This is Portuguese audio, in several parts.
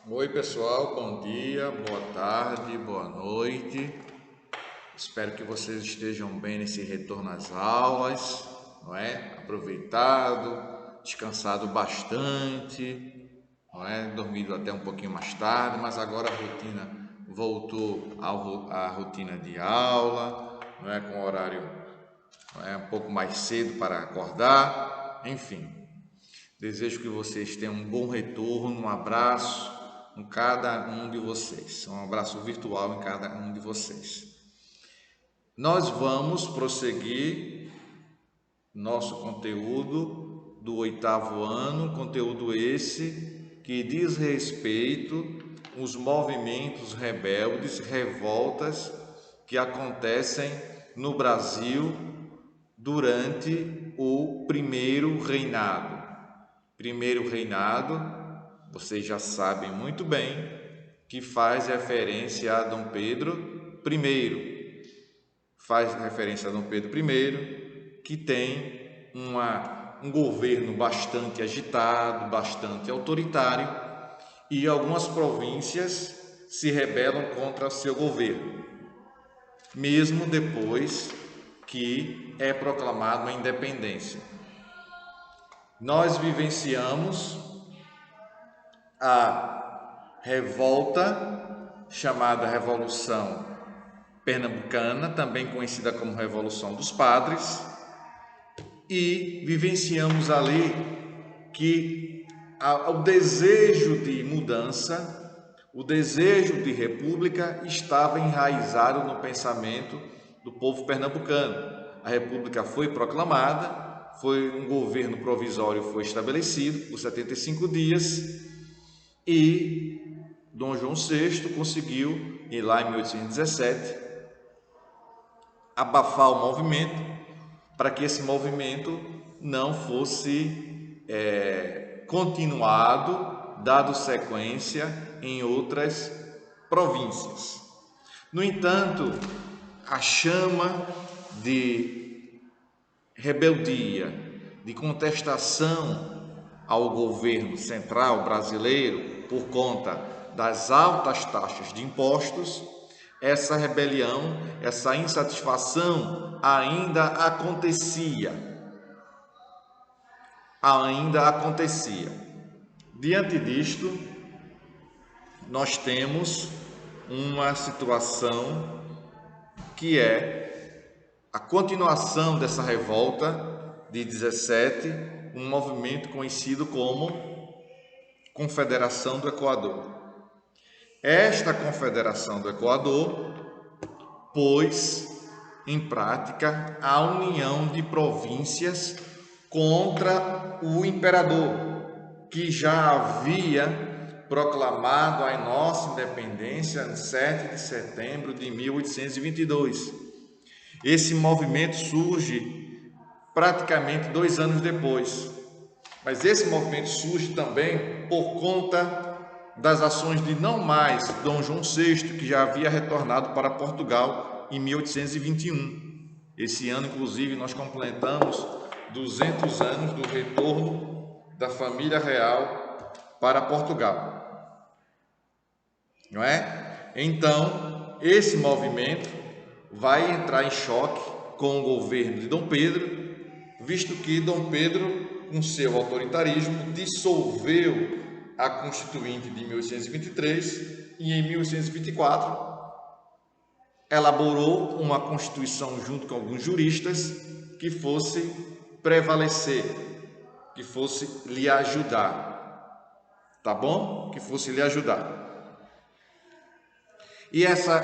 Oi pessoal, bom dia, boa tarde, boa noite. Espero que vocês estejam bem nesse retorno às aulas, não é? Aproveitado, descansado bastante, não é? Dormido até um pouquinho mais tarde, mas agora a rotina voltou à rotina de aula, não é? Com horário, não é? Um pouco mais cedo para acordar, enfim. Desejo que vocês tenham um bom retorno, um abraço em cada um de vocês, um abraço virtual em cada um de vocês. Nós vamos prosseguir nosso conteúdo do 8º ano, conteúdo esse que diz respeito aos movimentos rebeldes, revoltas que acontecem no Brasil durante o primeiro reinado. Primeiro reinado, vocês já sabem muito bem, que faz referência a Dom Pedro I. Faz referência a Dom Pedro I, que tem um governo bastante agitado, bastante autoritário, e algumas províncias se rebelam contra seu governo, mesmo depois que é proclamada a independência. Nós vivenciamos a revolta chamada Revolução Pernambucana, também conhecida como Revolução dos Padres, e vivenciamos ali que o desejo de mudança, o desejo de república estava enraizado no pensamento do povo pernambucano. A república foi proclamada, um governo provisório foi estabelecido por 75 dias e Dom João VI conseguiu, lá em 1817, abafar o movimento para que esse movimento não fosse continuado, dado sequência em outras províncias. No entanto, a chama de rebeldia, de contestação ao governo central brasileiro por conta das altas taxas de impostos, essa rebelião, essa insatisfação ainda acontecia. Diante disto, nós temos uma situação que é a continuação dessa revolta de 17, um movimento conhecido como Confederação do Equador. Esta Confederação do Equador pôs em prática a união de províncias contra o imperador, que já havia proclamado a nossa independência em 7 de setembro de 1822. Esse movimento surge praticamente 2 anos depois, mas esse movimento surge também por conta das ações de não mais Dom João VI, que já havia retornado para Portugal em 1821. Esse ano, inclusive, nós completamos 200 anos do retorno da família real para Portugal, não é? Então, esse movimento vai entrar em choque com o governo de Dom Pedro, visto que Dom Pedro, com seu autoritarismo, dissolveu a Constituinte de 1823 e em 1824 elaborou uma Constituição junto com alguns juristas que fosse prevalecer, que fosse lhe ajudar, tá bom? Que fosse lhe ajudar. E essa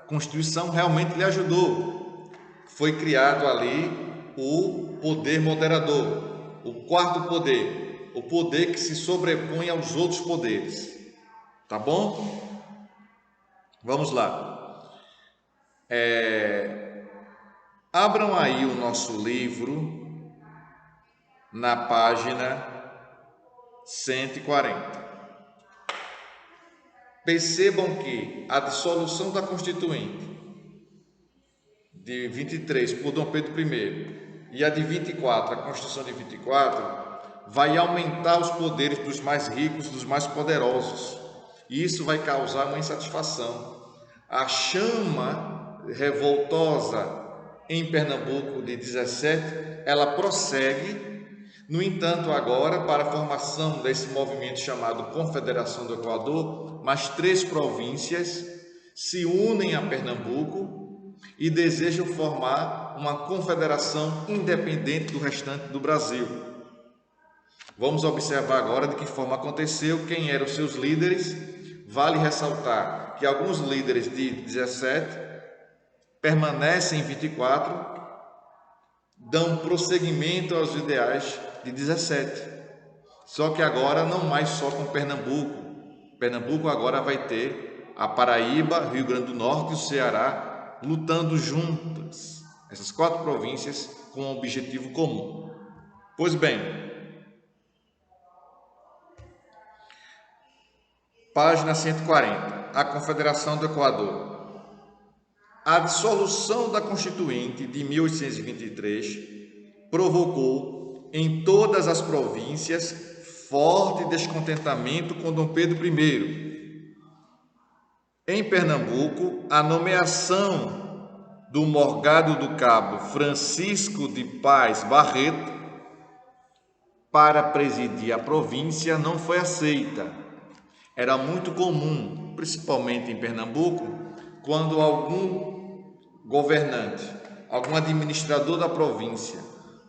Constituição realmente lhe ajudou. Foi criado ali o poder moderador, o quarto poder, o poder que se sobrepõe aos outros poderes. Tá bom? Vamos lá. Abram aí o nosso livro na página 140. Percebam que a dissolução da Constituinte de 23 por Dom Pedro I e a de 24, a Constituição de 24, vai aumentar os poderes dos mais ricos, dos mais poderosos. E isso vai causar uma insatisfação. A chama revoltosa em Pernambuco de 17, ela prossegue. No entanto, agora, para a formação desse movimento chamado Confederação do Equador, mais 3 províncias se unem a Pernambuco e desejam formar uma confederação independente do restante do Brasil. Vamos observar agora de que forma aconteceu, quem eram os seus líderes. Vale ressaltar que alguns líderes de 17 permanecem em 24, dão prosseguimento aos ideais de 17. Só que agora não mais só com Pernambuco. Pernambuco agora vai ter a Paraíba, Rio Grande do Norte e o Ceará lutando juntas. Essas 4 províncias com um objetivo comum. Pois bem, página 140, a Confederação do Equador. A dissolução da Constituinte de 1823 provocou em todas as províncias forte descontentamento com Dom Pedro I. Em Pernambuco, a nomeação do morgado do Cabo Francisco de Paz Barreto para presidir a província não foi aceita. Era muito comum, principalmente em Pernambuco, quando algum governante, algum administrador da província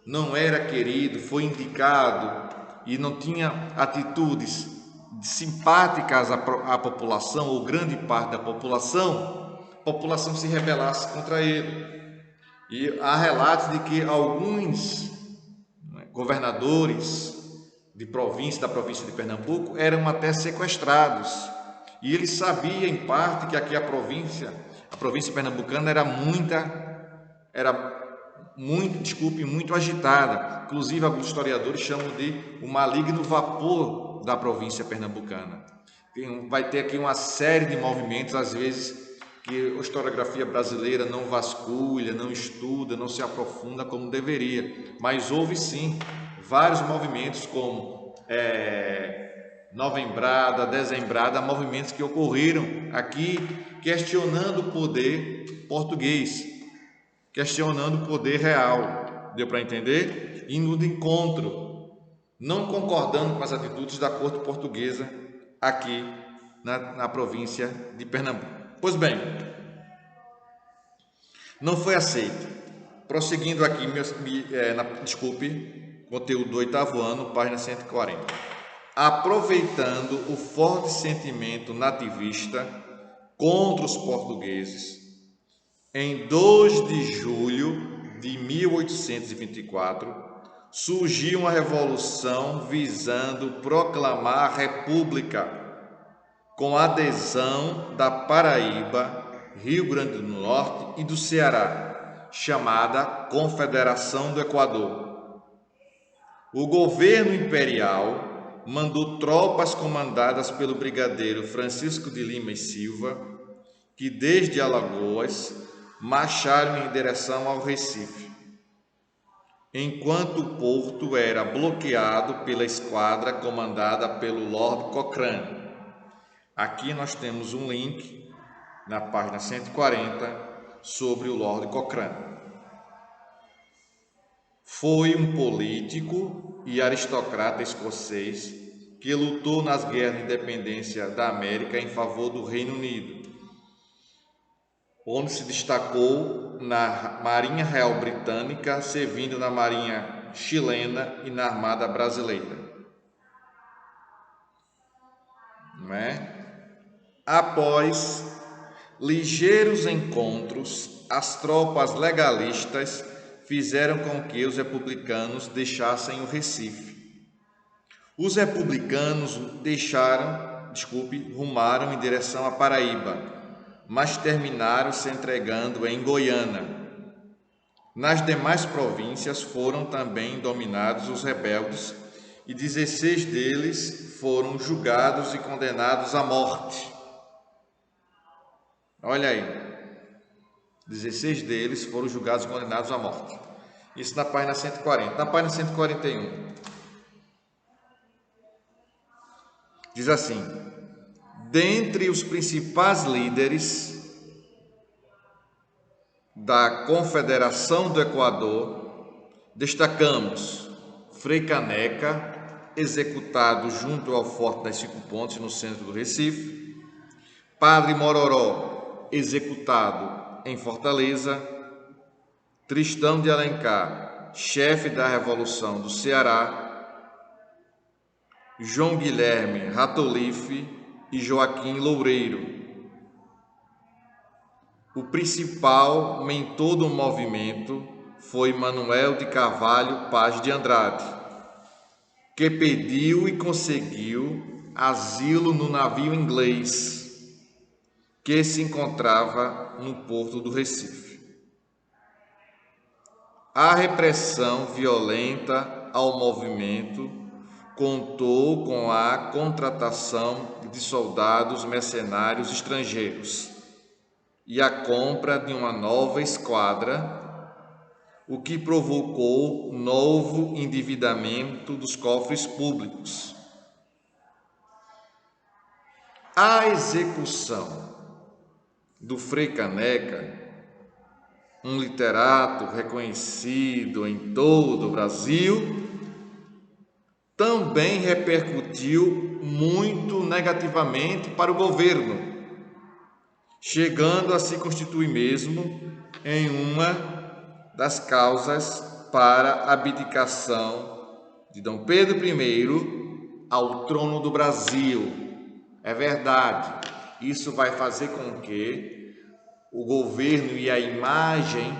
não era querido, foi indicado e não tinha atitudes simpáticas à população, ou grande parte da população, a população se rebelasse contra ele. E há relatos de que alguns governadores da província de Pernambuco eram até sequestrados. E ele sabia em parte que aqui a província pernambucana era muito agitada. Inclusive alguns historiadores chamam de o maligno vapor da província pernambucana. Vai ter aqui uma série de movimentos, às vezes, que a historiografia brasileira não vasculha, não estuda, não se aprofunda como deveria. Mas houve sim vários movimentos como Novembrada, Dezembrada, movimentos que ocorreram aqui questionando o poder português, questionando o poder real. Deu para entender? Indo de encontro, não concordando com as atitudes da corte portuguesa aqui na província de Pernambuco. Pois bem, não foi aceito. Prosseguindo aqui, conteúdo do 8º ano, página 140. Aproveitando o forte sentimento nativista contra os portugueses, em 2 de julho de 1824, surgiu uma revolução visando proclamar a República, com adesão da Paraíba, Rio Grande do Norte e do Ceará, chamada Confederação do Equador. O governo imperial mandou tropas comandadas pelo brigadeiro Francisco de Lima e Silva, que desde Alagoas marcharam em direção ao Recife, enquanto o porto era bloqueado pela esquadra comandada pelo Lord Cochrane. Aqui nós temos um link na página 140 sobre o Lord Cochrane. Foi um político e aristocrata escocês que lutou nas guerras de independência da América em favor do Reino Unido, onde se destacou na Marinha Real Britânica, servindo na Marinha Chilena e na Armada Brasileira. Não é? Após ligeiros encontros, as tropas legalistas fizeram com que os republicanos deixassem o Recife. Os republicanos rumaram em direção à Paraíba, mas terminaram se entregando em Goiânia. Nas demais províncias foram também dominados os rebeldes e 16 deles foram julgados e condenados à morte. Olha aí. 16 deles foram julgados e condenados à morte. Isso na página 140. Na página 141, diz assim: Dentre os principais líderes da Confederação do Equador, destacamos Frei Caneca, executado junto ao Forte das 5 Pontes, no centro do Recife, Padre Mororó, executado em Fortaleza, Tristão de Alencar, chefe da Revolução do Ceará, João Guilherme Ratolife e Joaquim Loureiro. O principal mentor do movimento foi Manuel de Carvalho Paz de Andrade, que pediu e conseguiu asilo no navio inglês que se encontrava no porto do Recife. A repressão violenta ao movimento contou com a contratação de soldados mercenários estrangeiros e a compra de uma nova esquadra, o que provocou novo endividamento dos cofres públicos. A execução do Frei Caneca, um literato reconhecido em todo o Brasil, também repercutiu muito negativamente para o governo, chegando a se constituir mesmo em uma das causas para a abdicação de Dom Pedro I ao trono do Brasil. É verdade, isso vai fazer com que o governo e a imagem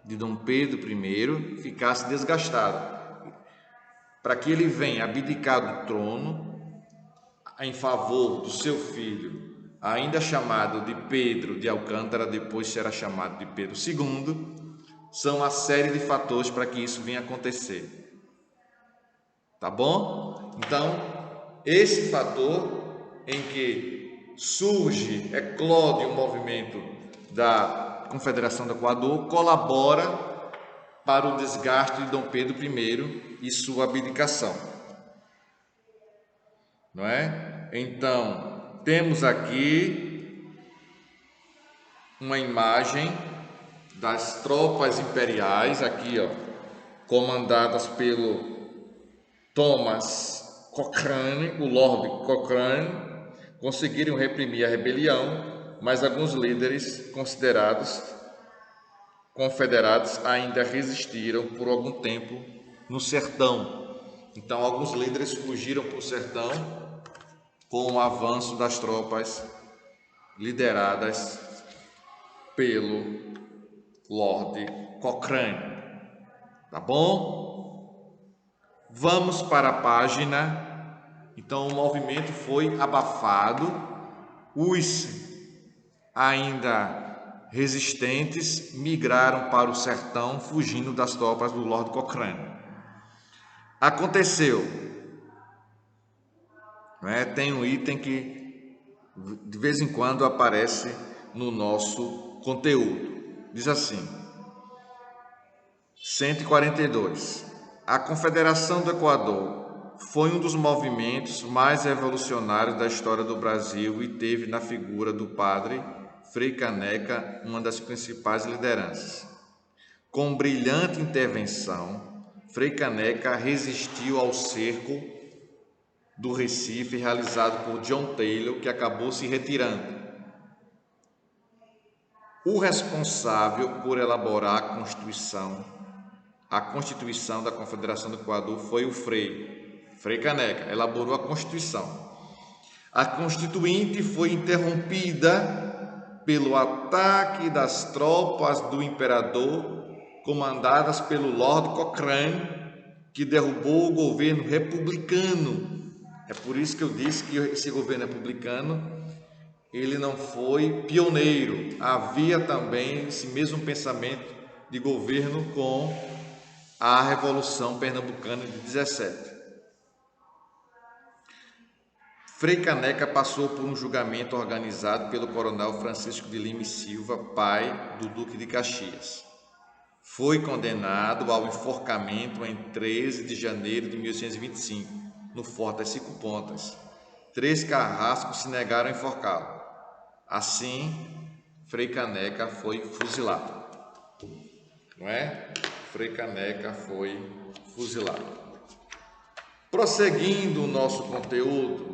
de Dom Pedro I ficasse desgastada, para que ele venha abdicar do trono em favor do seu filho, ainda chamado de Pedro de Alcântara, depois será chamado de Pedro II, são uma série de fatores para que isso venha acontecer. Tá bom? Então, esse fator em que surge, eclode o movimento da Confederação do Equador, colabora para o desgaste de Dom Pedro I e sua abdicação. Não é? Então, temos aqui uma imagem das tropas imperiais, aqui, ó, comandadas pelo Thomas Cochrane, o Lord Cochrane, conseguiram reprimir a rebelião, mas alguns líderes considerados confederados ainda resistiram por algum tempo no sertão. Então, alguns líderes fugiram para o sertão com o avanço das tropas lideradas pelo Lord Cochrane. Tá bom? Vamos para a página. Então, o movimento foi abafado. Os ainda resistentes migraram para o sertão, fugindo das tropas do Lord Cochrane. Aconteceu, né? Tem um item que de vez em quando aparece no nosso conteúdo. Diz assim: 142. A Confederação do Equador foi um dos movimentos mais revolucionários da história do Brasil e teve na figura do padre Frei Caneca uma das principais lideranças. Com brilhante intervenção, Frei Caneca resistiu ao cerco do Recife realizado por John Taylor, que acabou se retirando. O responsável por elaborar a Constituição da Confederação do Equador foi o Frei Caneca, elaborou a Constituição. A Constituinte foi interrompida pelo ataque das tropas do imperador, comandadas pelo Lord Cochrane, que derrubou o governo republicano. É por isso que eu disse que esse governo republicano, ele não foi pioneiro. Havia também esse mesmo pensamento de governo com a Revolução Pernambucana de 17. Frei Caneca passou por um julgamento organizado pelo coronel Francisco de Lima e Silva, pai do Duque de Caxias. Foi condenado ao enforcamento em 13 de janeiro de 1825, no Forte das 5 Pontas, 3 carrascos se negaram a enforcá-lo. Assim, Frei Caneca foi fuzilado. Não é? Frei Caneca foi fuzilado. Prosseguindo o nosso conteúdo,